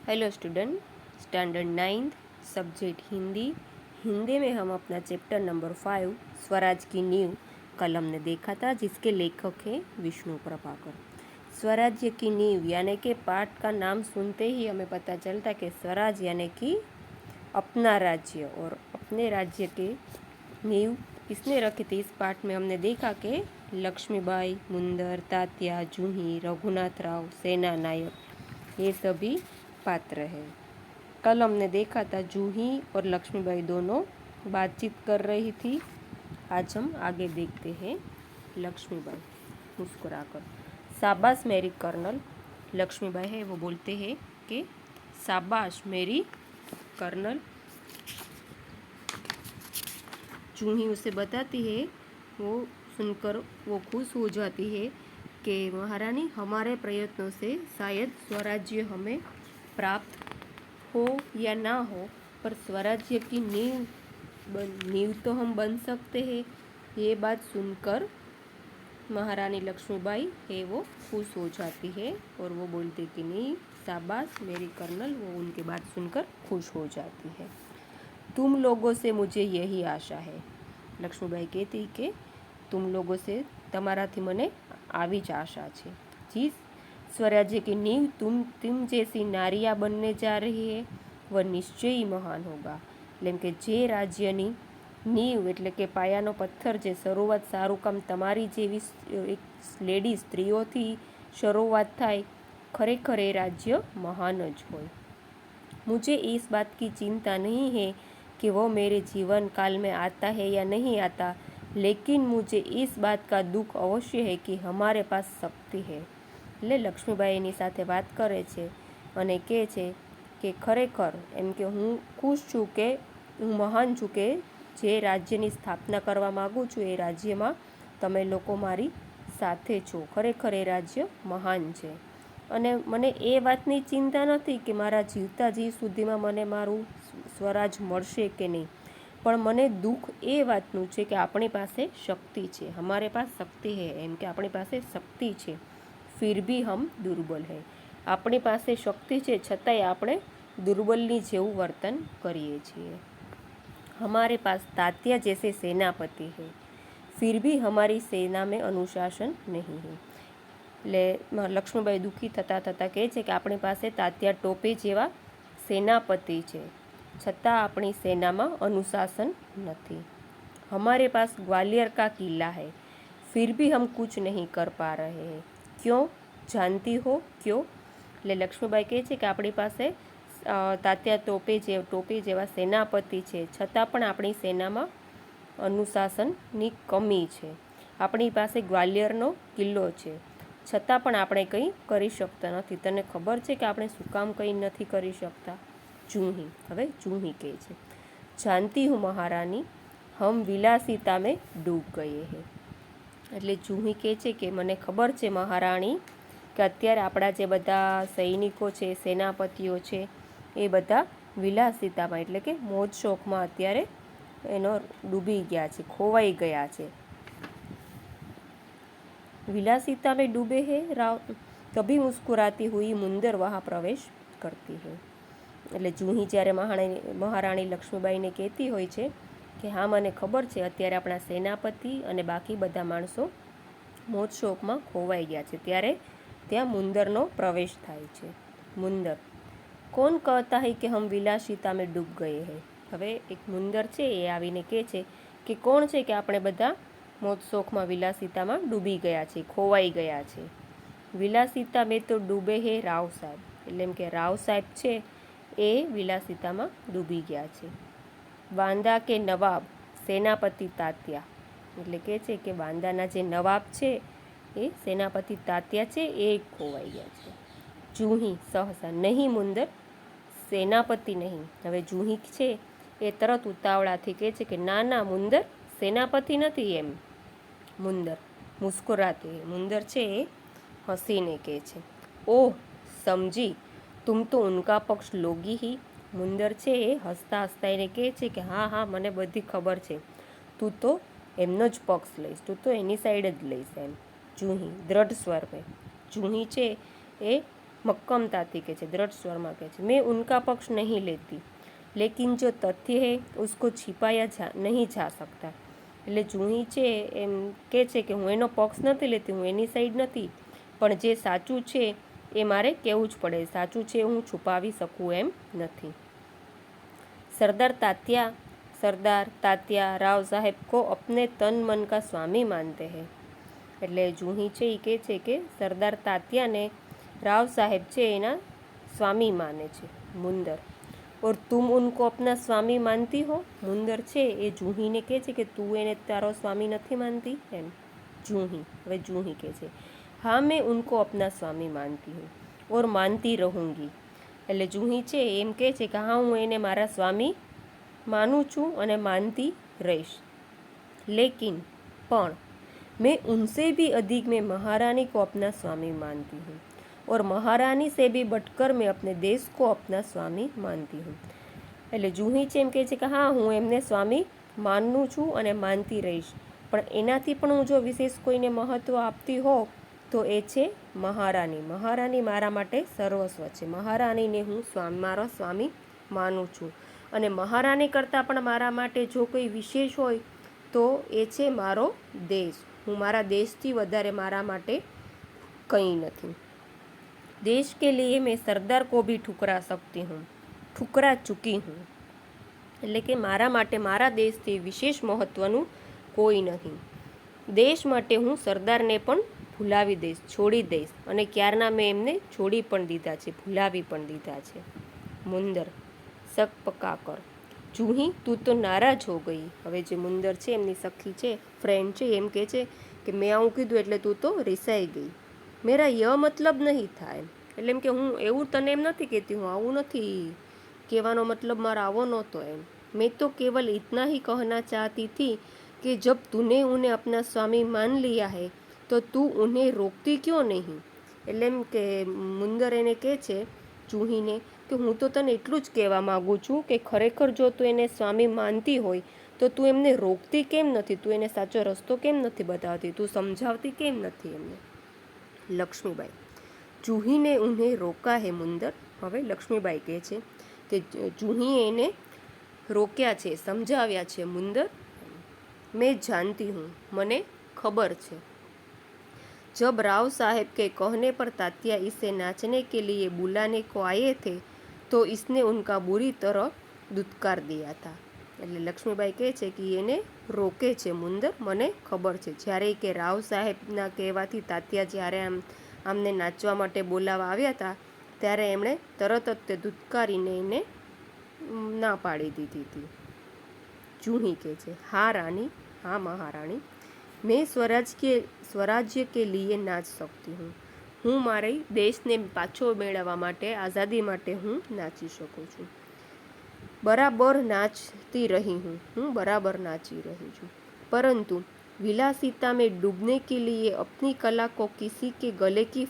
Hello student, standard 9th, subject Hindi. Hindi में हम अपना चैप्टर नंबर 5 स्वराज की नींव कलम ने देखा था, जिसके लेखक हैं विष्णु प्रभाकर। स्वराज्य की नींव यानी कि पाठ का नाम सुनते ही हमें पता चलता कि स्वराज यानी कि अपना राज्य, और अपने राज्य के नींव किसने रखी थी। इस पाठ में हमने देखा कि लक्ष्मीबाई, मुंदर, तात्या, जूही, रघुनाथ राव, सेना नायक, ये सभी पात्र है। कल हमने देखा था जूही और लक्ष्मीबाई दोनों बातचीत कर रही थी। आज हम आगे देखते हैं। लक्ष्मीबाई मुस्कुराकर, शाबाश मेरी कर्नल। लक्ष्मीबाई है वो बोलते हैं कि शाबाश मेरी कर्नल। जूही उसे बताती है, वो सुनकर वो खुश हो जाती है कि महारानी, हमारे प्रयत्नों से शायद स्वराज्य हमें प्राप्त हो या ना हो, पर स्वराज्य की नींव तो हम बन सकते हैं। ये बात सुनकर महारानी लक्ष्मीबाई है वो खुश हो जाती है और वो बोलती कि नहीं, शाबाश मेरी कर्नल। वो उनकी बात सुनकर खुश हो जाती है। तुम लोगों से मुझे यही आशा है। लक्ष्मीबाई कहती कि तुम लोगों से તમારાથી મને આવી જ આશા છે। जिस स्वराज्य की नींव तुम जैसी नारियां बनने जा रही है, वह निश्चय ही महान होगा। એટલે કે જે રાજ્યની નીવ એટલે કે પાયાનો પથ્થર, જે શરૂઆત સારું કામ તમારી જેવી એક લેડી સ્ત્રીઓથી શરૂઆત થાય, खरेखर ये राज्य महान જ હોય। मुझे इस बात की चिंता नहीं है कि वो मेरे जीवन काल में आता है या नहीं आता, लेकिन मुझे इस बात का दुख अवश्य है कि हमारे पास शक्ति है। એટલે લક્ષ્મીબાઈ એની સાથે વાત કરે છે અને કહે છે કે ખરેખર એમ કે હું ખુશ છું કે હું મહાન છું કે જે રાજ્યની સ્થાપના કરવા માગું છું એ રાજ્યમાં તમે લોકો મારી સાથે છો। ખરેખર એ રાજ્ય મહાન છે અને મને એ વાતની ચિંતા નથી કે મારા જીવતા જીવ સુધીમાં મને મારું સ્વરાજ મળશે કે નહીં, પણ મને દુઃખ એ વાતનું છે કે આપણી પાસે શક્તિ છે, हमारे पास शक्ति है। એમ કે આપણી પાસે શક્તિ છે, फिर भी हम दुर्बल है। આપણી પાસે શક્તિ છે છતાંય આપણે दुर्बलની જેવું વર્તન કરીએ છીએ। हमारे पास तात्या जैसे सेनापति है, फिर भी हमारी सेना में अनुशासन नहीं है। એટલે લક્ષ્મીબાઈ દુઃખી થતાં થતાં કહે છે કે આપણી પાસે તાત્યા ટોપે જેવા સેનાપતિ છે, છતાં આપણી સેનામાં अनुशासन નથી। हमारे पास ग्वालियर का किला है, फिर भी हम कुछ नहीं कर पा रहे हैं। क्यों जानती हो क्यों? એટલે લક્ષ્મીબાઈ કહે છે કે આપણી પાસે તાત્યા ટોપે જેવા સેનાપતિ છે, છતાં પણ આપણી સેનામાં અનુશાસનની કમી છે। આપણી પાસે ગ્વાલિયરનો કિલ્લો છે, છતાં પણ આપણે કંઈ કરી શકતા નથી। તને ખબર છે કે આપણે શું કામ કંઈ નથી કરી શકતા? જૂહી, હવે જૂહી કહે છે, जानती हूँ महारानी, हम विलासिता में डूब गए हैं। એટલે જૂહી કહે છે કે મને ખબર છે મહારાણી કે અત્યારે આપણા જે બધા સૈનિકો છે, સેનાપતિઓ છે, એ બધા વિલાસિતામાં એટલે કે મોજ શોખમાં અત્યારે એનો ડૂબી ગયા છે, ખોવાઈ ગયા છે। विलासिता में डूबे हैं राव, कभी मुस्कुराती हुई मुंदर वहाँ प्रवेश करती है। એટલે જૂહી જ્યારે મહારાણી લક્ષ્મીબાઈને કહેતી હોય છે કે હા મને ખબર છે અત્યારે આપણા સેનાપતિ અને બાકી બધા માણસો મોજ શોખમાં ખોવાઈ ગયા છે, ત્યારે ત્યાં મુંદરનો પ્રવેશ થાય છે। મુંદર, કોણ કહેતા હૈ કે હમ વિલાસિતા મેં ડૂબ ગયે હૈ। હવે એક મુંદર છે એ આવીને કહે છે કે કોણ છે કે આપણે બધા મોજ શોખમાં વિલાસિતામાં ડૂબી ગયા છે, ખોવાઈ ગયા છે। વિલાસિતા મેં તો ડૂબે હે રાવ સાહેબ, એટલે એમ કે રાવ સાહેબ છે એ વિલાસિતામાં ડૂબી ગયા છે। બાંદા કે નવાબ સેનાપતિ તાત્યા, એટલે કહે છે કે બાંદાના જે નવાબ છે એ સેનાપતિ તાત્યા છે એ ખોવાઈ ગયા છે। જૂહી સહસા, નહીં મુંદર, સેનાપતિ નહીં। હવે જૂહી છે એ તરત ઉતાવળાથી કહે છે કે ના ના મુંદર, સેનાપતિ નથી એમ। મુંદર મુસ્કુરાતે, મુંદર છે એ હસીને કહે છે, ઓહ સમજી, तुम तो उनका पक्ष लोगी ही। मुंदर છે એ હસતા હસતા એને કહે છે કે હા હા મને બધી ખબર છે, તું તો એમનો જ પક્ષ લઈશ, તું તો એની સાઈડ જ લઈશ એમ। જૂહી દ્રઢ સ્વર મેં, જૂહી છે એ मक्कमताती कहે છે, દ્રઢ સ્વરમાં કહે છે, मैं उनका पक्ष नहीं लेती, लेकिन जो तथ्य है उसको छिपाया नहीं जा सकता। એટલે જૂહી છે એમ કહે છે કે હું એનો પક્ષ નથી લેતી, હું એની સાઈડ નથી, પણ જે સાચું છે એ મારે કહેવું જ પડે, સાચું છે હું છુપાવી શકું એમ નથી। सरदार तात्या राव साहेब को अपने तन मन का स्वामी मानते हैं। એટલે જૂહી છે એ કહે છે કે સરદાર તાત્યાને રાવ સાહેબ છે એના સ્વામી માને છે મુંદર। और तुम उनको अपना स्वामी मानती हो? मुंदर છે એ જૂહીને કહે છે કે તું એને તારો સ્વામી નથી માનતી એમ। જૂહી, હવે જૂહી કહે છે हाँ मैं उनको अपना स्वामी मानती हूँ और मानती रहूँगी। એટલે જૂહી છે એમ કહે છે કે હા હું એને મારા સ્વામી માનું છું અને માનતી રહીશ। लेकिन પણ मैं उनसे भी अधिक मैं महारानी को अपना स्वामी मानती हूँ और महारानी से भी बढ़कर मैं अपने देश को अपना स्वामी मानती हूँ। એટલે જૂહી છે એમ કહે છે કે હા હું એમને સ્વામી માનું છું અને માનતી રહીશ, પણ એનાથી પણ હું જો વિશેષ કોઈને મહત્ત્વ આપતી હોઉં તો એ છે મહારાની। મહારાની મારા માટે સર્વસ્વ છે, મહારાનીને હું મારો સ્વામી માનું છું, અને મહારાની કરતાં પણ મારા માટે જો કોઈ વિશેષ હોય તો એ છે મારો દેશ। હું મારા દેશથી વધારે મારા માટે કંઈ નથી। देश के लिए मैं सरदार को भी ठुकरा सकती हूँ, ठुकरा चुकी हूँ। એટલે કે મારા માટે મારા દેશથી વિશેષ મહત્ત્વનું કોઈ નહીં। દેશ માટે હું સરદારને પણ ભૂલાવી દઈશ, છોડી દઈશ, અને ક્યારના મેં એમને છોડી પણ દીધા છે, ભૂલાવી પણ દીધા છે। મુંદર શક પકાકર જૂહી તું તો નારાજ હો ગઈ। હવે જે મુંદર છે એમની સખી છે, ફ્રેન્ડ છે, એમ કહે છે કે મેં આવું કીધું એટલે તું તો રિસાઈ ગઈ। मेरा यह मतलब नहीं था એમ, એટલે એમ કે હું એવું તને એમ નથી કહેતી, હું આવું નથી કહેવાનો મતલબ મારો આવો નહોતો એમ। मैं तो केवल इतना ही कहना चाहती थी कि जब तूने उन्हें अपना स्वामी मान लिया है तो તું उन्हें रोकती क्यों नहीं। એટલે એમ કે મુંદર એને કહે છે જૂહીને કે હું તો તને એટલું જ કહેવા માગું છું કે ખરેખર જો તું એને સ્વામી માનતી હોય તો તું એમને રોકતી કેમ નથી, તું એને સાચો રસ્તો કેમ નથી બતાવતી, તું સમજાવતી કેમ નથી એમને। લક્ષ્મીબાઈ जूही ने उन्हें रोका है मुंदर। હવે લક્ષ્મીબાઈ કહે છે કે જૂહીએ એને રોક્યા છે, સમજાવ્યા છે મુંદર। मैं जानती हूँ, મને ખબર છે। जब राव साहब के कहने पर तात्या इसे नाचने के लिए बुलाने को आए थे तो इसने उनका बुरी तरह दुत्कार दिया था। એટલે લક્ષ્મીબાઈ કહે છે કે એને રોકે છે મુંદર, મને ખબર છે। જ્યારે કે રાવ સાહેબના કહેવાથી તાત્યા જ્યારે આમને નાચવા માટે બોલાવવા આવ્યા હતા ત્યારે એમણે તરત જ તે ધુત્કારીને એને ના પાડી દીધી હતી। જૂહી કહે છે હા રાની, હા મહારાણી, मैं स्वराज्य के लिए नाच सकती हूँ, હું મારી દેશને પાછો મેળવવા માટે, આઝાદી માટે હું નાચી શકું છું। बराबर नाचती रही हूँ, હું બરાબર નાચી રહી છું। परंतु विलासिता में डूबने के लिए अपनी कला को किसी के गले की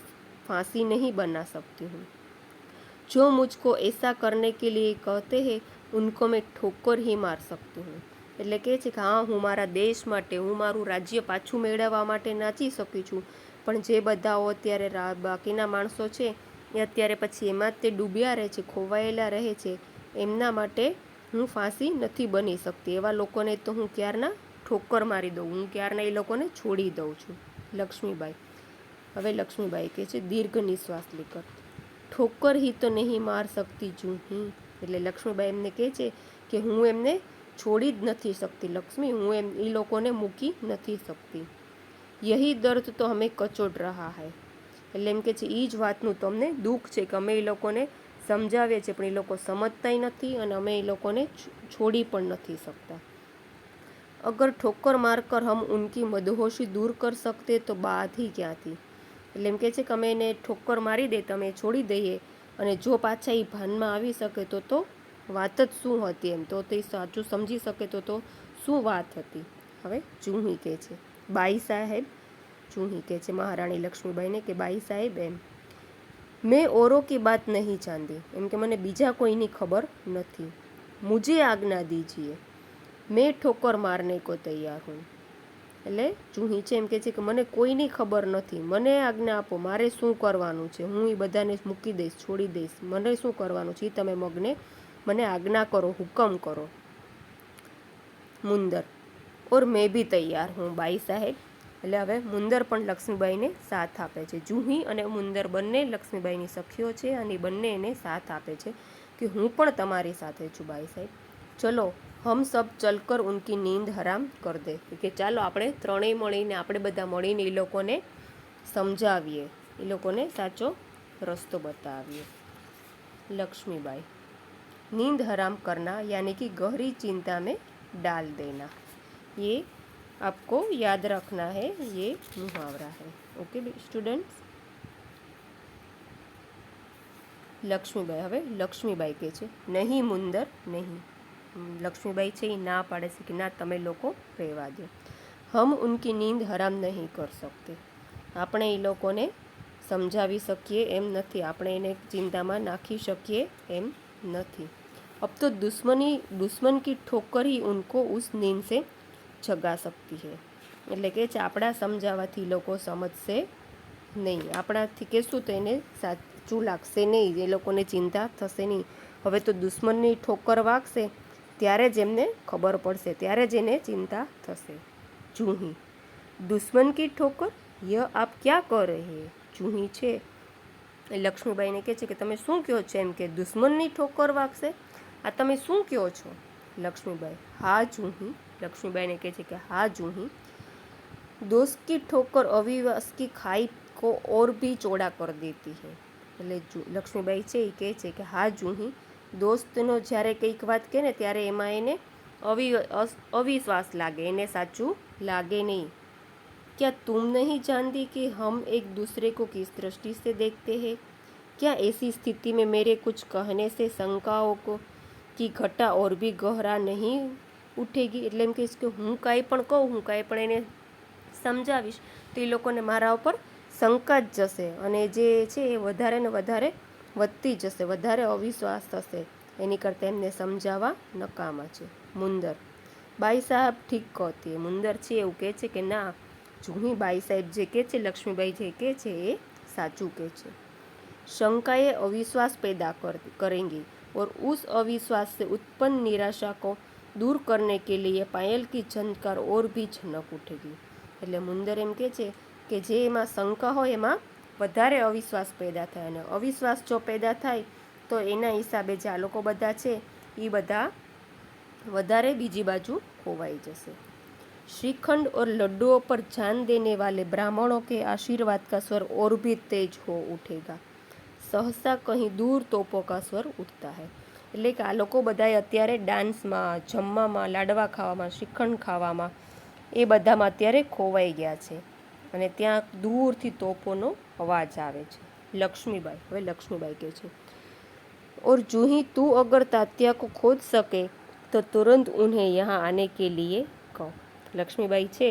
फांसी नहीं बना सकती हूँ। जो मुझको ऐसा करने के लिए कहते हैं उनको मैं ठोकर ही मार सकती हूँ। એટલે કહે છે કે હા હું મારા દેશ માટે, હું મારું રાજ્ય પાછું મેળવવા માટે નાચી શકું છું, પણ જે બધાઓ અત્યારે બાકીના માણસો છે એ અત્યારે પછી એમાં જ તે ડૂબ્યા રહે છે, ખોવાયેલા રહે છે, એમના માટે હું ફાંસી નથી બની શકતી। એવા લોકોને તો હું ક્યારના ઠોકર મારી દઉં, હું ક્યારના એ લોકોને છોડી દઉં છું। લક્ષ્મીબાઈ હવે લક્ષ્મીબાઈ કહે છે દીર્ઘ નિશ્વાસ લેકર ઠોકર ही तो नहीं मार सकती जूही। એટલે લક્ષ્મીબાઈ એમને કહે છે કે હું એમને છોડી જ નથી શકતી લક્ષ્મી, હું એ લોકોને મૂકી નથી શકતી। यही दर्द तो हमें कचोट रहा है। એટલે એમ કે છે એ જ વાતનું તો અમને દુઃખ છે કે અમે એ લોકોને સમજાવીએ છીએ પણ એ લોકો સમજતાય નથી અને અમે એ લોકોને છોડી પણ નથી શકતા। अगर ठोकर मारकर हम उनकी मदहोशी दूर कर सकते तो बात ही क्या थी। એટલે એમ કહે છે કે અમે એને ઠોકર મારી દે તો અમે છોડી દઈએ અને જો પાછા એ ભાનમાં આવી શકે તો વાત જ શું હતી એમ, તો તે સાચું સમજી શકે તો શું વાત હતી। હવે જૂહી કહે છે બાઈ સાહેબ, જૂહી કહે છે મહારાણી લક્ષ્મીબાઈને કે બાઈ સાહેબ એમ મેં औरों की बात नहीं जानती, એમ કે મને બીજા કોઈની ખબર નથી। मुझे आज्ञा दीजिए, मैं ठोकर मारने को तैयार हूँ। એટલે જૂહી છે એમ કહે છે કે મને કોઈની ખબર નથી, મને આજ્ઞા આપો, મારે શું કરવાનું છે, હું એ બધાને મૂકી દઈશ, છોડી દઈશ, મને શું કરવાનું છે એ તમે મને આજ્ઞા કરો, હુકમ કરો. મુંદર, ઓર મેં ભી તૈયાર હું બાઈ સાહેબ. એટલે હવે મુંદર પણ લક્ષ્મીબાઈને સાથ આપે છે. જૂહી અને મુંદર બંને લક્ષ્મીબાઈની સખીઓ છે અને બંને એને સાથ આપે છે કે હું પણ તમારી સાથે છું બાઈ સાહેબ. ચલો હમ સબ ચલકર ઉનકી નીંદ હરામ કર દે, કે ચાલો આપણે ત્રણેય મળીને, આપણે બધા મળીને એ લોકોને સમજાવીએ, એ લોકોને સાચો રસ્તો બતાવીએ. लक्ष्मीबाई, नींद हराम करना यानी कि गहरी चिंता में डाल देना, ये आपको याद रखना है, ये मुहावरा है. Okay students. લક્ષ્મીબાઈ, હવે લક્ષ્મીબાઈ કહે છે નહીં મુંદર નહીં. લક્ષ્મીબાઈ છે એ ના પાડે છે કે ના, તમે લોકો રહેવા દો. હમ ઉનકી નીંદ હરામ નહીં કર સકતે, આપણે એ લોકોને સમજાવી શકીએ એમ નથી, આપણે એને ચિંતામાં નાખી શકીએ એમ નથી. અબ તો દુશ્મન કી ઠોકર હી ઉनको ઉસ નીંદ સે જગા सकती है. એટલે કે છે આપણા સમજાવવાથી લોકો સમજશે નહીં, આપણાથી કહેશું તો એને સાચું લાગશે નહીં, એ લોકોને ચિંતા થશે નહીં. હવે તો દુશ્મનની ઠોકર વાગશે ત્યારે જ એમને ખબર પડશે, ત્યારે જ એને ચિંતા થશે. જૂહી, દુશ્મન કી ઠોકર, યહ આપ ક્યાં કર રહે. જૂહી છે એ લક્ષ્મીબાઈને કહે છે કે તમે શું કહો છો, એમ કે દુશ્મનની ઠોકર વાગશે, આ તમે શું કહો છો. લક્ષ્મીબાઈ, હા જૂહી. લક્ષ્મીબાઈને કહે છે કે હા જૂહી, दोस्त की ठोकर अविश्वास की खाई को और भी चौड़ा कर देती है. એટલે લક્ષ્મીબાઈ છે એ કહે છે કે હા જૂહી, દોસ્તનો જ્યારે કંઈક વાત કહે ને ત્યારે એમાં એને અવિશ્વાસ લાગે, એને સાચું લાગે નહીં. क्या तुम नहीं जानती कि हम एक दूसरे को किस दृष्टि से देखते हैं? क्या ऐसी स्थिति में मेरे कुछ कहने से शंकाओं को की घटा और भी गहरा नहीं उठेगी. એટલે એમ કહીશ કે હું કાંઈ પણ કહું, હું કાંઈ પણ એને સમજાવીશ તો એ લોકોને મારા ઉપર શંકા જ જશે અને જે છે એ વધારે ને વધારે વધતી જશે, વધારે અવિશ્વાસ થશે, એની કરતાં એમને સમજાવવા નકામા છે. મુંદર, બાઈ સાહેબ ઠીક કહતી. મુંદર છે એવું કહે છે કે ના જૂહી, બાઈ સાહેબ જે કહે છે, લક્ષ્મીબાઈ જે કહે છે એ સાચું કહે છે. शंकाएं अविश्वास पैदा करेंगी और उस अविश्वास से उत्पन्न निराशा को दूर करने के लिए पायल की झनकार और भी झनक उठेगी. એટલે મુંદર એમ કહે છે કે જે એમાં શંકા હોય એમાં વધારે અવિશ્વાસ પેદા થાય, અને અવિશ્વાસ જો પેદા થાય તો એના હિસાબે જે આ લોકો બધા છે એ બધા વધારે બીજી બાજુ ખોવાઈ જશે. श्रीखंड और लड्डुओं पर जान देने वाले ब्राह्मणों के आशीर्वाद का स्वर और भी तेज हो उठेगा. सहसा कहीं दूर तोपों का स्वर उठता है. એટલે કે આ લોકો બધાએ અત્યારે ડાન્સમાં, જમવામાં, લાડવા ખાવામાં, શ્રીખંડ ખાવામાં, એ બધામાં અત્યારે ખોવાઈ ગયા છે અને ત્યાં દૂરથી તોપોનો અવાજ આવે છે. લક્ષ્મીબાઈ, હવે લક્ષ્મીબાઈ કહે છે और जूही तू अगर तात्या को खोज सके तो तुरंत उन्हें यहाँ आने के लिए कहो. લક્ષ્મીબાઈ છે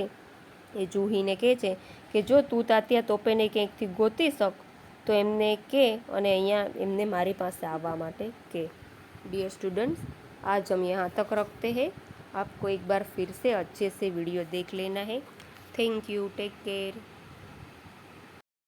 એ જૂહીને કહે છે કે જો તું તાત્યા તોપેને ક્યાંકથી ગોતી શક તો એમને કહે અને અહીંયા એમને મારી પાસે આવવા માટે કહે. डियर स्टूडेंट्स, आज हम यहाँ तक रखते हैं. आपको एक बार फिर से अच्छे से वीडियो देख लेना है. Thank you. Take care.